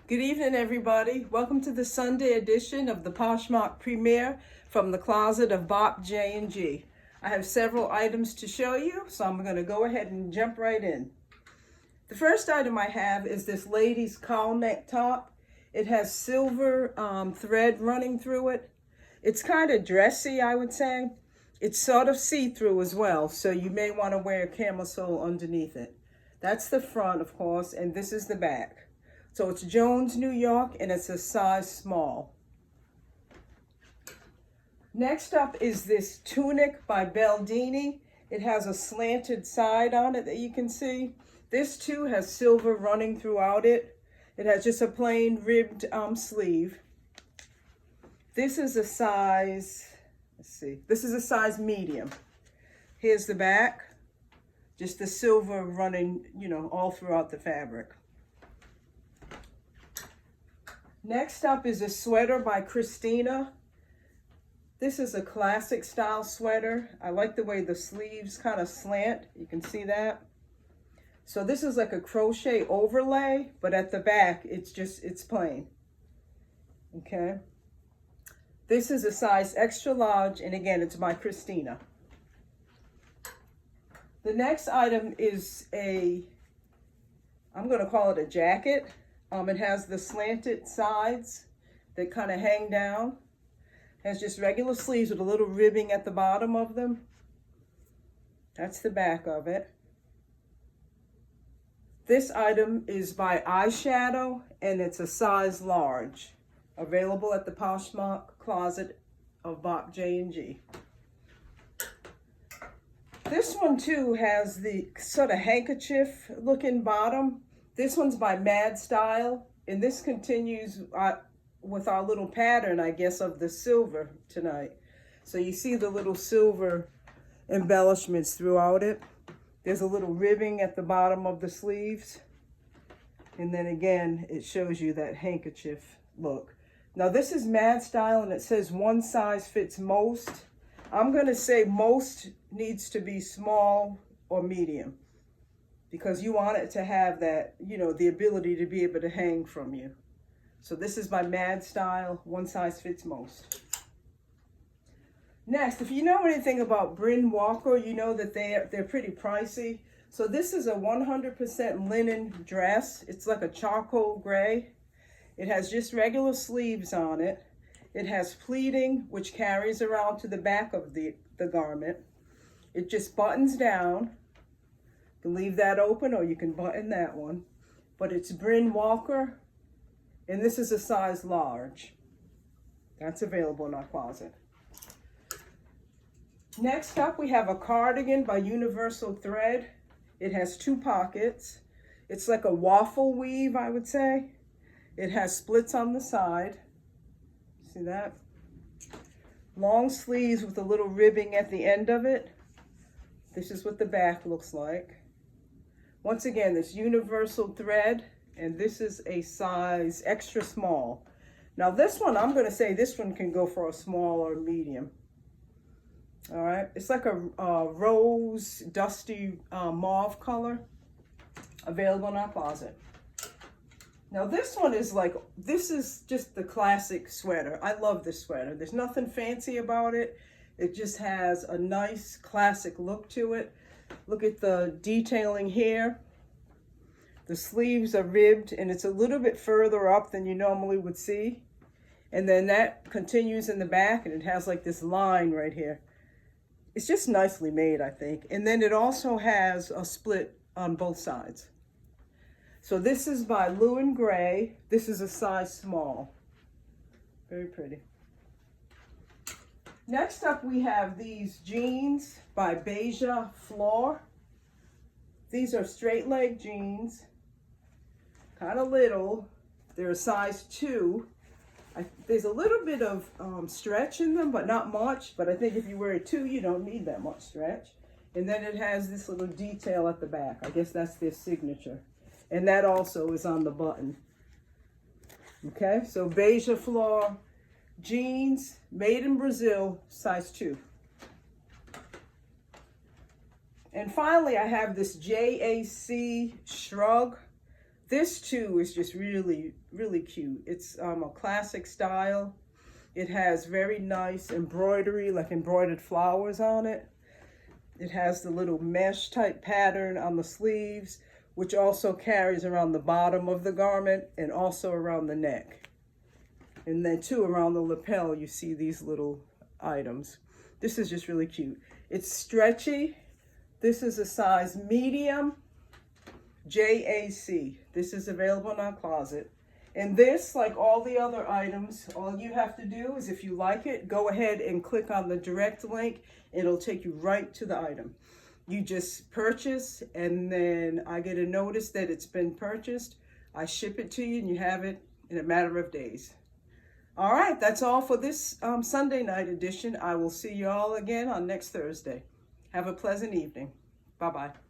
Good evening, everybody. Welcome to the Sunday edition of the Poshmark premiere from the closet of Bop J&G. I have several items to show you, so I'm going to go ahead and jump right in. The first item I have is this lady's cowl neck top. It has silver thread running through it. It's kind of dressy, I would say. It's sort of see-through as well, so you may want to wear a camisole underneath it. That's the front, of course, and this is the back. So it's Jones, New York, and it's a size small. Next up is this tunic by Baldini. It has a slanted side on it that you can see. This too has silver running throughout it. It has just a plain ribbed sleeve. This is a size, this is a size medium. Here's the back. Just the silver running, all throughout the fabric. Next up is a sweater by Christina. This is a classic style sweater. I like the way the sleeves kind of slant. You can see that. So this is like a crochet overlay, but at the back, it's plain. Okay. This is a size extra large, and again, it's by Christina. The next item is I'm going to call it a jacket. It has the slanted sides that kind of hang down. It has just regular sleeves with a little ribbing at the bottom of them. That's the back of it. This item is by Eyeshadow, and it's a size large. Available at the Poshmark closet of Bop J&G. This one too has the sort of handkerchief looking bottom. This one's by Mad Style, and this continues with our little pattern, I guess, of the silver tonight. So you see the little silver embellishments throughout it. There's a little ribbing at the bottom of the sleeves. And then again, it shows you that handkerchief look. Now this is Mad Style, and it says one size fits most. I'm gonna say most needs to be small or medium, because you want it to have that, the ability to be able to hang from you. So this is by Mad Style, one size fits most. Next, if you know anything about Bryn Walker, you know that they're pretty pricey. So this is a 100% linen dress. It's like a charcoal gray. It has just regular sleeves on it. It has pleating, which carries around to the back of the garment. It just buttons down. You can leave that open, or you can button that one. But it's Bryn Walker, and this is a size large. That's available in our closet. Next up, we have a cardigan by Universal Thread. It has two pockets. It's like a waffle weave, I would say. It has splits on the side. See that? Long sleeves with a little ribbing at the end of it. This is what the back looks like. Once again, this Universal Thread, and this is a size extra small. Now this one, I'm gonna say this one can go for a small or medium. All right, it's like a rose, dusty mauve color, available in our closet. Now this one is this is just the classic sweater. I love this sweater. There's nothing fancy about it. It just has a nice classic look to it. Look at the detailing here. The sleeves are ribbed, and it's a little bit further up than you normally would see. And then that continues in the back, and it has like this line right here. It's just nicely made, I think. And then it also has a split on both sides. So this is by Lewin Gray. This is a size small. Very pretty. Next up, we have these jeans by Beija Flor. These are straight leg jeans, kind of little. They're a size 2. There's a little bit of stretch in them, but not much. But I think if you wear a 2, you don't need that much stretch. And then it has this little detail at the back. I guess that's their signature. And that also is on the button. Okay, so Beija Flor jeans, made in Brazil, size 2. And finally, I have this JAC shrug. This too is just really, really cute. It's a classic style. It has very nice embroidery, like embroidered flowers on it. It has the little mesh type pattern on the sleeves, which also carries around the bottom of the garment and also around the neck. And then too, around the lapel, you see these little items. This is just really cute. It's stretchy. This is a size medium, JAC. This is available in our closet. And this, like all the other items, all you have to do is, if you like it, go ahead and click on the direct link. It'll take you right to the item. You just purchase, and then I get a notice that it's been purchased. I ship it to you, and you have it in a matter of days. All right, that's all for this Sunday night edition. I will see you all again on next Thursday. Have a pleasant evening. Bye-bye.